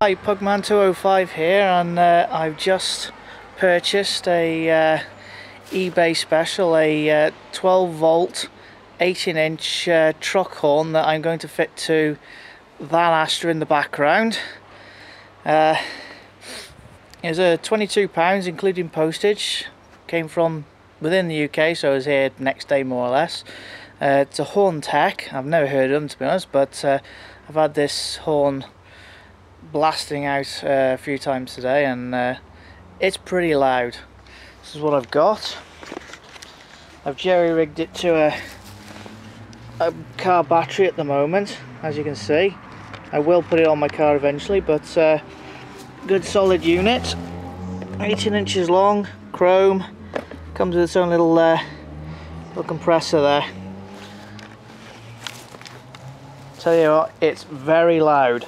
Hi, Pugman205 here, and I've just purchased a eBay special, a 12 volt 18-inch truck horn that I'm going to fit to that Astra in the background. It's £22 including postage. Came from within the UK, so I was here next day more or less. It's a Horn Tech. I've never heard of them, to be honest, but I've had this horn blasting out a few times today, and it's pretty loud. This is what I've got. I've jerry-rigged it to a car battery at the moment, as you can see. I will put it on my car eventually, but good solid unit, 18 inches long, chrome, comes with its own little compressor there. Tell you what, it's very loud.